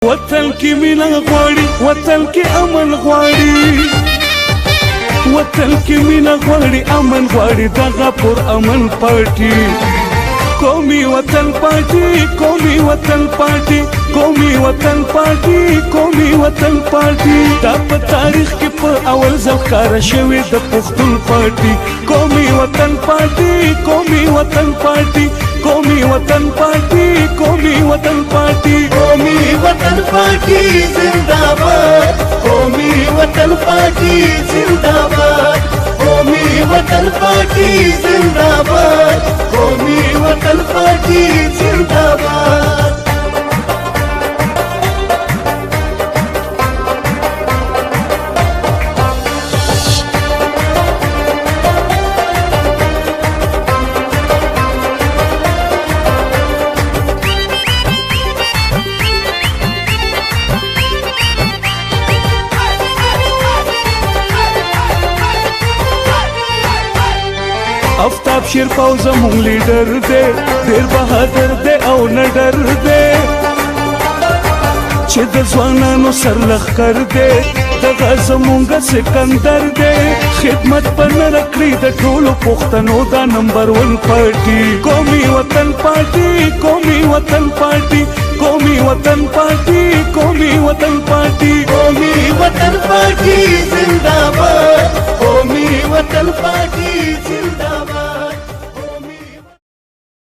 وطن کې مینه غواړي، وطن کې امن غواړي، وطن کې مینه غواړي، امن غواړي، دغه پر امن پارټي قومي وطن پارټي، قومي وطن پارټي، قومي وطن پارټي، قومي وطن پارټي دا په تاریخ کې په اول ځل ښکاره شوې د پښتون پارټي قومي وطن پارټي، قومي وطن پارټي، قومي وطن پارټي، قومي وطن پارټي، قومي وطن پارٹی زندہ باد، قومی وطن پارٹی زندہ باد، قومی وطن پارٹی زندہ باد، قومی وطن پارٹی زندہ باد. افتاب شیر پاو زمون لیډر دی ډیر بهادر دی او نه ډر دی چې د ځوانانو سر لښکر دی دغه زمونږ سکندر دی خدمت په نره کړي د ټولو پښتنو دا نمبر 1 پارټي قومي وطن پارټي قومي وطن پارټي قومي وطن پارټي قومي وطن پارټي قومی وطن پارٹی زندہ باد، قومی وطن پارٹی زندہ باد.